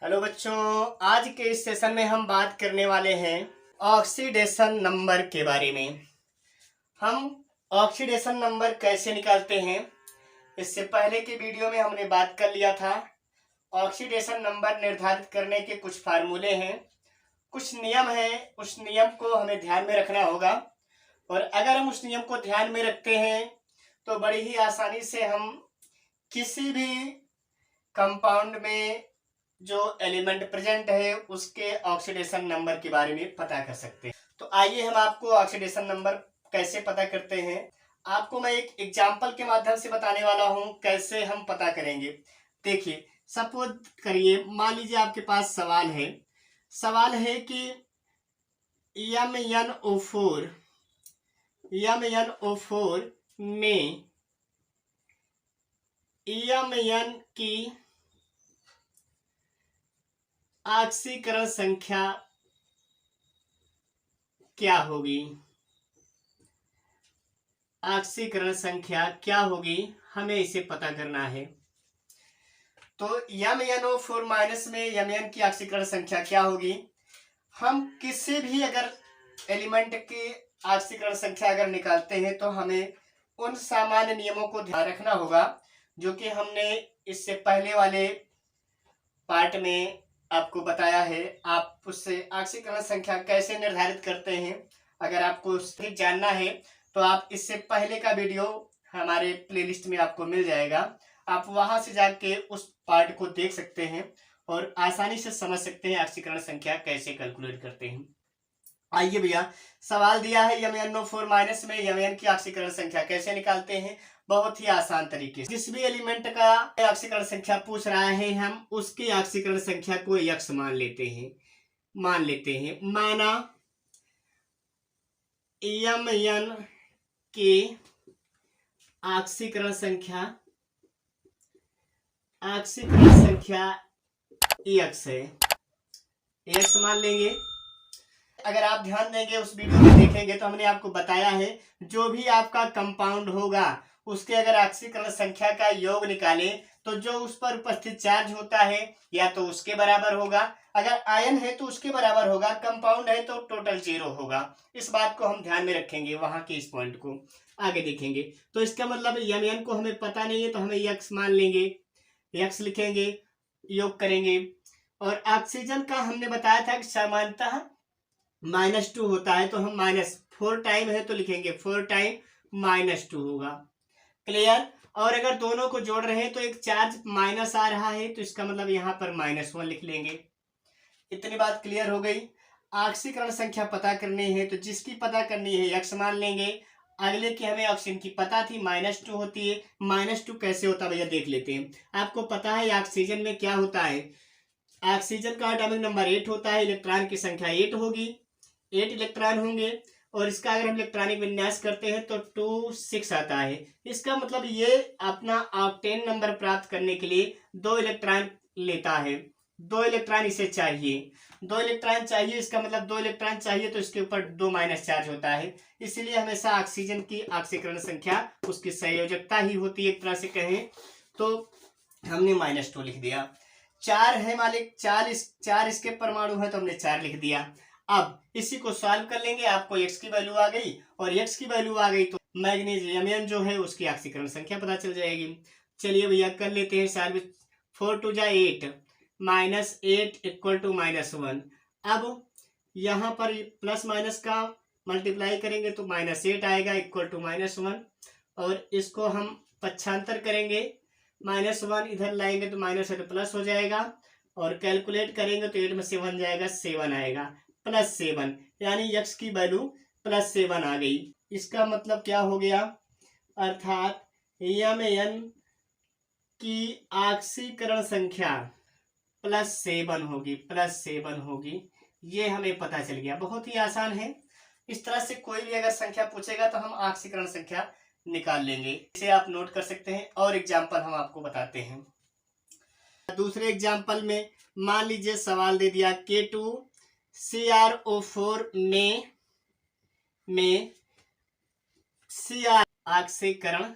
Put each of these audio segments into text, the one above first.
Hello बच्चों, आज के इस सेशन में हम बात करने वाले हैं ऑक्सीडेशन नंबर के बारे में। हम ऑक्सीडेशन नंबर कैसे निकालते हैं, इससे पहले के वीडियो में हमने बात कर लिया था। ऑक्सीडेशन नंबर निर्धारित करने के कुछ फार्मूले हैं, कुछ नियम हैं, उस नियम को हमें ध्यान में रखना होगा। और अगर हम उस नियम को ध्यान में रखते हैं तो बड़ी ही आसानी से हम किसी भी कंपाउंड में जो एलिमेंट प्रेजेंट है उसके ऑक्सीडेशन नंबर के बारे में पता कर सकते हैं। तो आइए हम आपको ऑक्सीडेशन नंबर कैसे पता करते हैं, आपको मैं एक एग्जांपल के माध्यम से बताने वाला हूं कैसे हम पता करेंगे। देखिए, सपोज करिए, मान लीजिए आपके पास सवाल है कि MnO4 में Mn की ऑक्सीकरण संख्या क्या होगी। ऑक्सीकरण संख्या क्या होगी, हमें इसे पता करना है। तो MnO4 माइनस में Mn की ऑक्सीकरण संख्या क्या होगी। हम किसी भी अगर एलिमेंट की ऑक्सीकरण संख्या अगर निकालते हैं तो हमें उन सामान्य नियमों को ध्यान रखना होगा जो कि हमने इससे पहले वाले पार्ट में आपको बताया है। आप उससे ऑक्सीकरण संख्या कैसे निर्धारित करते हैं, अगर आपको उससे जानना है तो आप इससे पहले का वीडियो हमारे प्लेलिस्ट में आपको मिल जाएगा। आप वहां से जाके उस पार्ट को देख सकते हैं और आसानी से समझ सकते हैं ऑक्सीकरण संख्या कैसे कैलकुलेट करते हैं। आइए भैया, सवाल दिया है MnO4 माइनस में Mn की ऑक्सीकरण संख्या कैसे निकालते हैं। बहुत ही आसान तरीके से, जिस भी एलिमेंट का ऑक्सीकरण संख्या पूछ रहा है हम उसकी ऑक्सीकरण संख्या को x मान लेते हैं। माना Mn की ऑक्सीकरण संख्या x है, x मान लेंगे। अगर आप ध्यान देंगे उस वीडियो में देखेंगे तो हमने आपको बताया है जो भी आपका कंपाउंड होगा उसके अगर ऑक्सीकरण संख्या का योग निकाले तो जो उस पर उपस्थित चार्ज होता है या तो उसके बराबर होगा, अगर आयन है तो उसके बराबर होगा, कंपाउंड है तो टोटल 0 होगा। इस बात को हम ध्यान में रखेंगे, वहां के इस पॉइंट को आगे देखेंगे। तो इसका मतलब Mn को हमें पता नहीं है तो हमें x मान लेंगे, x लिखेंगे, योग करेंगे। और ऑक्सीजन का हमने बताया था कि सामान्यतः -2 होता है तो हम -4 टाइम है तो लिखेंगे 4 टाइम -2 होगा। क्लियर। और अगर दोनों को जोड़ रहे हैं तो एक चार्ज माइनस आ रहा है तो इसका मतलब यहाँ पर -1 लिख लेंगे। इतनी बात क्लियर हो गई। ऑक्सीकरण संख्या पता करनी है तो जिसकी पता करनी है x मान लेंगे। अगले की हमें ऑक्सीजन की पता थी -2 होती है। -2 कैसे होता है भैया देख लेते हैं। आपको पता है ऑक्सीजन में क्या होता है, ऑक्सीजन का एटॉमिक नंबर 8 होता है, इलेक्ट्रॉन की संख्या 8 होगी, 8 इलेक्ट्रॉन होंगे। और इसका अगर हम इलेक्ट्रॉनिक विन्यास करते हैं तो 2 6 आता है। इसका मतलब ये अपना ऑक्टेन नंबर प्राप्त करने के लिए 2 इलेक्ट्रॉन लेता है। 2 इलेक्ट्रॉन इसे चाहिए, 2 इलेक्ट्रॉन चाहिए, इसका मतलब 2 इलेक्ट्रॉन चाहिए तो इसके ऊपर 2 माइनस चार्ज होता है। इसलिए हमेशा ऑक्सीजन की ऑक्सीकरण संख्या उसकी संयोजकता ही होती है, एक तरह से कहें तो। हमने -2 लिख दिया। 4 है मालिक, 4 इसके परमाणु है तो हमने 4 लिख दिया। अब इसी को सॉल्व कर लेंगे, आपको x की वैल्यू आ गई और x की वैल्यू आ गई तो मैग्नीशियम Mn जो है उसकी ऑक्सीकरण संख्या पता चल जाएगी। चलिए भैया कर लेते हैं सॉल्व। 4 2 जा 8, -8 इक्वल टू -1। अब यहाँ पर प्लस माइनस का मल्टीप्लाई करेंगे तो -8 आएगा इक्वल टू -1। और इसको हम पक्षांतर करेंगे, -1 इधर लाएंगे तो -8 प्लस हो जाएगा। और कैलकुलेट करेंगे तो 8 में से 1 जाएगा, 7 आएगा, +7, यानी x की वैल्यू +7 आ गई। इसका मतलब क्या हो गया, अर्थात Mn की ऑक्सीकरण संख्या +7 होगी। ये हमें पता चल गया, बहुत ही आसान है। इस तरह से कोई भी अगर संख्या पूछेगा तो हम ऑक्सीकरण संख्या निकाल लेंगे, इसे आप नोट कर सकते हैं। और एग्जाम्पल हम आपको बताते हैं। दूसरे एग्जाम्पल में मान लीजिए सवाल दे दिया K2CrO4 में Cr ऑक्सीकरण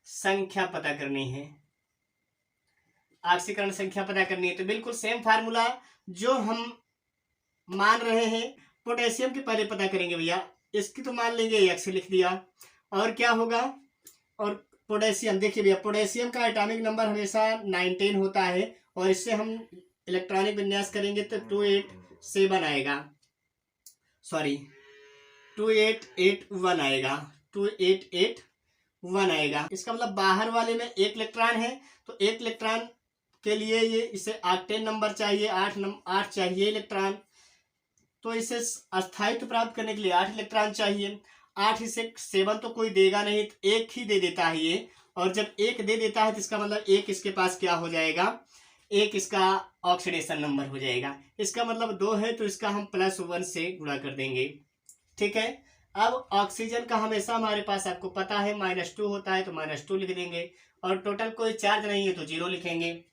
संख्या पता करनी है। ऑक्सीकरण संख्या पता करनी है। तो बिल्कुल सेम फार्मूला जो हम मान रहे हैं पोटेशियम की पहले पता करेंगे भैया। इसकी तो मान लेंगे x लिख दिया, और क्या होगा, और पोटेशियम देखिए भैया, पोटेशियम का एटॉमिक नंबर हमेशा 19 होता है, और इससे हम इलेक्ट्रॉनिक विन्यास करेंगे तो 287 आएगा, सॉरी 2881 आएगा, 2881 आएगा। इसका मतलब बाहर वाले में 1 इलेक्ट्रॉन है, तो 1 इलेक्ट्रॉन के लिए ये इसे ऑक्टेन नंबर चाहिए, 8 चाहिए इलेक्ट्रॉन। तो इसे अस्थायित्व प्राप्त करने के लिए 8 इलेक्ट्रॉन चाहिए। 8 इसे 7 तो कोई देगा नहीं, तो 1 ही दे देता है ये, और जब 1 दे देता है तो इसका मतलब 1 इसके पास क्या हो जाएगा, 1 इसका ऑक्सीडेशन नंबर हो जाएगा। इसका मतलब 2 है, तो इसका हम +1 से गुणा कर देंगे, ठीक है। अब ऑक्सीजन का हमेशा हमारे पास आपको पता है -2 होता है, तो -2 लिख देंगे, और टोटल कोई चार्ज नहीं है तो 0 लिखेंगे।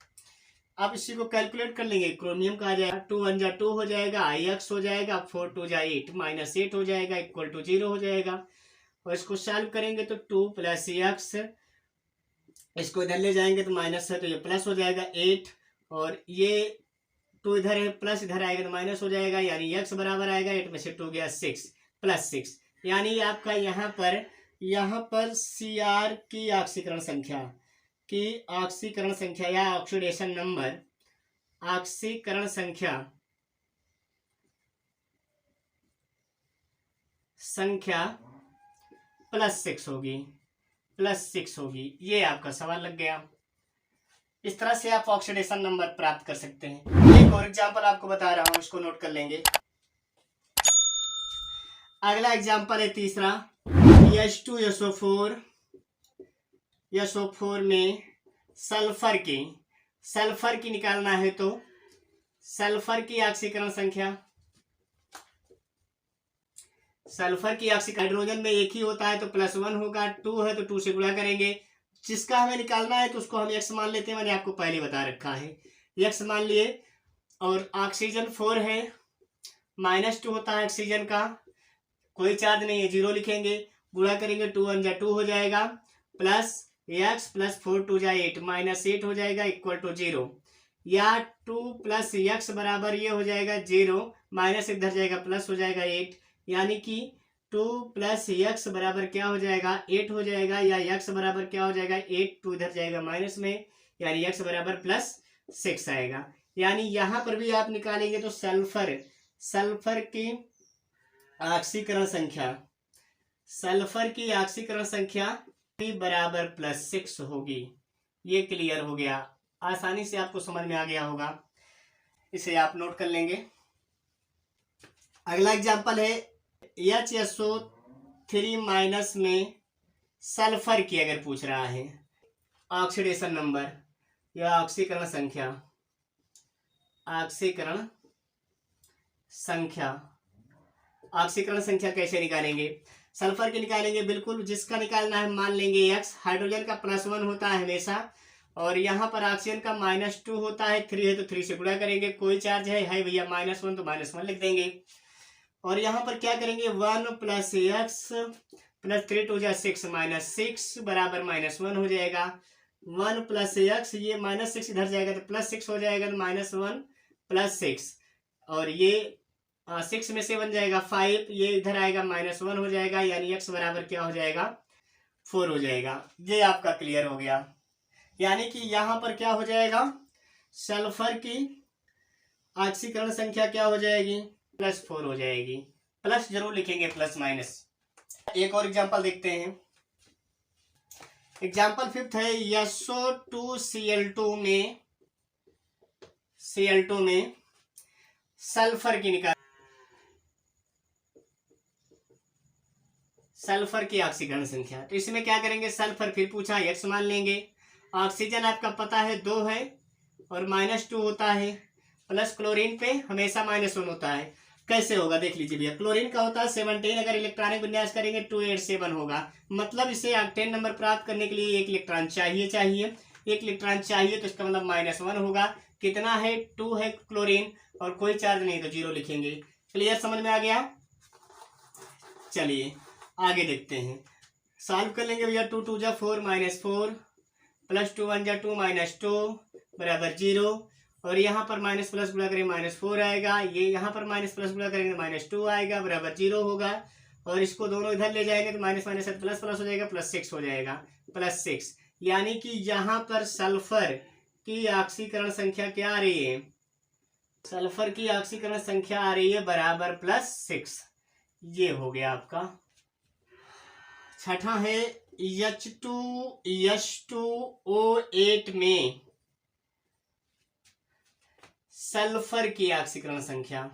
अब इसी को कैलकुलेट कर लेंगे, क्रोमियम का आ जाएगा 2 1 जा 2 हो जाएगा, Ix हो जाएगा, 4 2 जा 8 -8 हो जाएगा, इक्वल टू 0 हो जाएगा। और इसको सॉल्व करेंगे तो 2 + x, इसको इधर ले जाएंगे तो माइनस है तो ये प्लस हो जाएगा 8, और ये 2 इधर है, प्लस इधर आएगा तो माइनस हो जाएगा, यानी x बराबर आएगा 8 में से 2 गया 6 +6, यानी आपका यहाँ पर Cr की ऑक्सीकरण संख्या या ऑक्सीडेशन नंबर, ऑक्सीकरण संख्या +6 होगी। ये आपका सवाल लग गया। इस तरह से आप ऑक्सीडेशन नंबर प्राप्त कर सकते हैं। एक और एग्जांपल आपको बता रहा हूं, इसको नोट कर लेंगे। अगला एग्जांपल है तीसरा, H2SO4 में सल्फर की निकालना है, तो सल्फर की ऑक्सीकरण संख्या, हाइड्रोजन में एक ही होता है तो +1 होगा, 2 है तो 2 से गुणा करेंगे। जिसका हमें निकालना है तो उसको हम x मान लेते हैं, मैंने आपको पहले बता रखा है, x मान लिए। और ऑक्सीजन 4 है, -2 होता है ऑक्सीजन का, कोई चार्ज नहीं है, 0 लिखेंगे, गुणा करेंगे 2 1 जा 2 हो जाएगा, प्लस x + 4 2 जा 8 -8 हो जाएगा, इक्वल टू 0, या 2 + x बराबर ये हो जाएगा 0, माइनस इधर जाएगा प्लस हो जाएगा 8, यानी कि 2 + x बराबर क्या हो जाएगा 8 हो जाएगा, या x बराबर क्या हो जाएगा 8, 2 इधर जाएगा माइनस में, यानी x बराबर +6 आएगा। यानी यहाँ पर भी आप निकालेंगे तो सल्फर की ऑक्सीकरण संख्या बराबर +6 होगी। ये क्लियर हो गया, आसानी से आपको समझ में आ गया होगा, इसे आप नोट कर लेंगे। अगला एग्जांपल है HSO3- में सल्फर की अगर पूछ रहा है ऑक्सीडेशन नंबर या ऑक्सीकरण संख्या कैसे निकालेंगे, सल्फर की निकालेंगे, बिल्कुल जिसका निकालना है मान लेंगे x, हाइड्रोजन का +1 होता है हमेशा, और यहाँ पर ऑक्सीजन का -2 होता है, 3 है तो 3 से गुणा करेंगे, कोई चार्ज है भैया -1 तो -1 लिख देंगे। और यहाँ पर क्या करेंगे 1 + x + 3 2 जा 6 -6 बराबर -1 हो जाएगा, 1 + x, ये -6 इधर जाएगा तो +6 हो जाएगा, तो -1 + 6, और ये 6 में से 1 जाएगा 5, ये इधर आएगा -1 हो जाएगा, यानी x बराबर क्या हो जाएगा 4 हो जाएगा। ये आपका क्लियर हो गया, यानी कि यहाँ पर क्या हो जाएगा, सल्फर की ऑक्सीकरण संख्या क्या हो जाएगी +4 हो जाएगी, प्लस जरूर लिखेंगे, प्लस माइनस। एक और एग्जांपल देखते हैं, एग्जांपल 5th है SO2Cl2 में सल्फर की ऑक्सीकरण संख्या। तो इसमें क्या करेंगे, सल्फर फिर पूछा x मान लेंगे, ऑक्सीजन आपका पता है 2 है और -2 होता है, प्लस क्लोरीन पे हमेशा -1 होता है। कैसे होगा देख लीजिए भैया, क्लोरीन का होता है 17, अगर इलेक्ट्रॉनिक विन्यास करेंगे 287 होगा, मतलब इसे ऑक्टेन नंबर प्राप्त करने के लिए 1 इलेक्ट्रॉन चाहिए, 1 इलेक्ट्रॉन चाहिए, तो इसका मतलब -1 होगा। कितना है 2 है क्लोरीन, और कोई चार्ज नहीं तो 0 लिखेंगे। क्लियर, समझ में आ गया। चलिए आगे देखते हैं, सॉल्व कर लेंगे भैया। 2 2 जा 4 -4 +2 1 जा 2 -2 बराबर 0, और यहाँ पर माइनस प्लस गुणा करेंगे -4 आएगा, ये यहाँ पर माइनस प्लस गुणा करेंगे -2 आएगा, बराबर 0 होगा, और इसको दोनों इधर ले जाएंगे तो माइनस माइनस प्लस प्लस हो जाएगा, +6 हो जाएगा, +6। यानी कि यहाँ पर सल्फर की ऑक्सीकरण संख्या क्या आ रही है, सल्फर की ऑक्सीकरण संख्या आ रही है बराबर +6। ये हो गया आपका। छठा है H2SO8 में सल्फर की ऑक्सीकरण संख्या,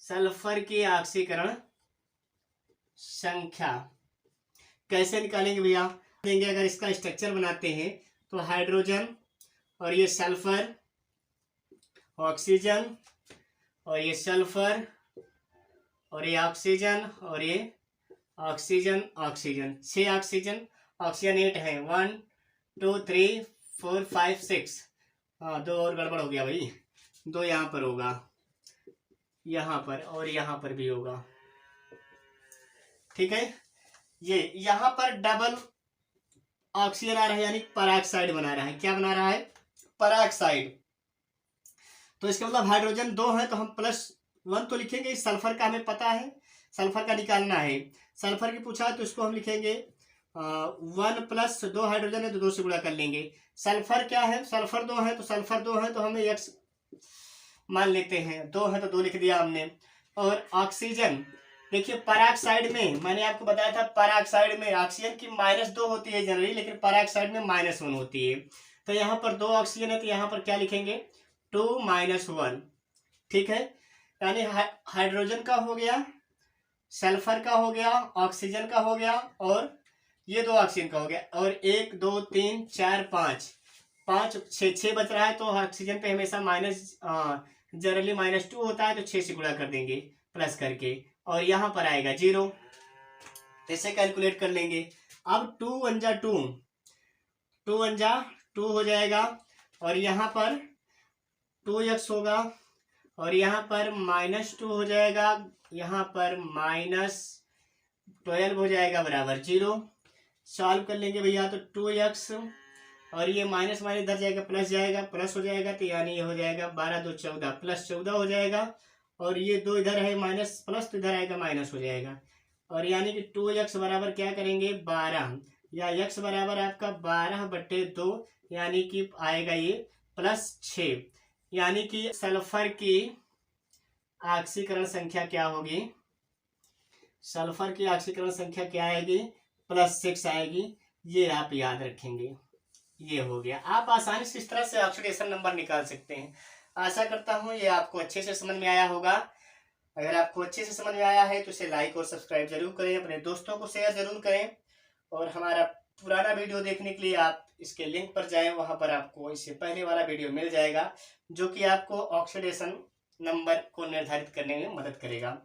सल्फर की ऑक्सीकरण संख्या कैसे निकालेंगे भैया, देंगे अगर इसका स्ट्रक्चर बनाते हैं तो हाइड्रोजन और ये सल्फर, ऑक्सीजन और ये सल्फर और ये ऑक्सीजन और ये ऑक्सीजन, ऑक्सीजन 6 ऑक्सीजन, ऑक्सीजन 8 है, 1 2 3 4 5 6। हाँ 2 और गड़बड़ हो गया भाई, 2 यहाँ पर होगा, यहाँ पर और यहाँ पर भी होगा, ठीक है। ये यहाँ पर डबल ऑक्सीजन आ रहा है, यानी पेरोक्साइड बना रहा है, क्या बना रहा है, पेरोक्साइड। तो इसका मतलब हाइड्रोजन 2 है तो हम +1 तो लिखेंगे, सल्फर का हमें पता है, सल्फर का निकालना है, सल्फर की पूछा है तो इसको हम लिखेंगे 1 + 2 हाइड्रोजन है तो 2 से गुणा कर लेंगे। सल्फर क्या है, सल्फर 2 है तो सल्फर 2 है तो हमें X मान लेते हैं, 2 है तो 2 लिख दिया हमने। और ऑक्सीजन देखिए पेरोक्साइड में मैंने आपको बताया था, पेरोक्साइड में ऑक्सीजन की -2 होती है जनरली, लेकिन पेरोक्साइड में -1 होती है। तो यहाँ पर 2 ऑक्सीजन है तो यहाँ पर क्या लिखेंगे 2 - 1, ठीक है। यानी हाइड्रोजन का हो गया, सल्फर का हो गया, ऑक्सीजन का हो गया और ये 2 ऑक्सीजन का हो गया, और 1 2 3 4 5 6 बच रहा है। तो ऑक्सीजन पे हमेशा जनरली -2 होता है तो 6 से गुणा कर देंगे प्लस करके, और यहाँ पर आएगा 0, इसे कैलकुलेट कर लेंगे। अब 2 × 2, 2 × 2 हो जाएगा, और यहाँ पर 2x होगा, और यहाँ पर -2 हो जाएगा, यहाँ पर -12 हो जाएगा, बराबर 0। सॉल्व कर लेंगे भैया तो 2x, और ये माइनस माइनस इधर जाएगा, प्लस जाएगा, प्लस हो जाएगा, तो यानी ये हो जाएगा 12 × 2 = 14, +14 हो जाएगा, और ये 2 इधर है माइनस प्लस तो इधर आएगा माइनस हो जाएगा, और यानी कि 2x बराबर क्या करेंगे 12, या x बराबर आपका 12/2, यानी कि आएगा ये +6। यानी कि सल्फर की ऑक्सीकरण संख्या क्या होगी, सल्फर की ऑक्सीकरण संख्या क्या आएगी, +6 आएगी। ये आप याद रखेंगे। ये हो गया, आप आसानी से इस तरह से ऑक्सीडेशन नंबर निकाल सकते हैं। आशा करता हूँ ये आपको अच्छे से समझ में आया होगा। अगर आपको अच्छे से समझ में आया है तो इसे लाइक और सब्सक्राइब जरूर करें, अपने दोस्तों को शेयर जरूर करें, और हमारा पुराना वीडियो देखने के लिए आप इसके लिंक पर जाएं, वहां पर आपको इससे पहले वाला वीडियो मिल जाएगा जो कि आपको ऑक्सीडेशन नंबर को निर्धारित करने में मदद करेगा।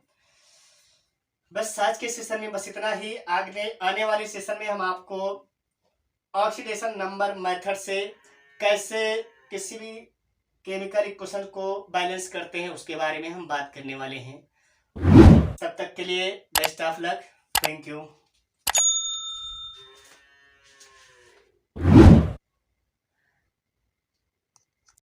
बस आज के सेशन में बस इतना ही। आने वाले सेशन में हम आपको ऑक्सीडेशन नंबर मेथड से कैसे किसी भी केमिकल इक्वेशन को बैलेंस करते हैं उसके बारे में हम बात करने वाले हैं। तब तक के लिए best of luck, thank you.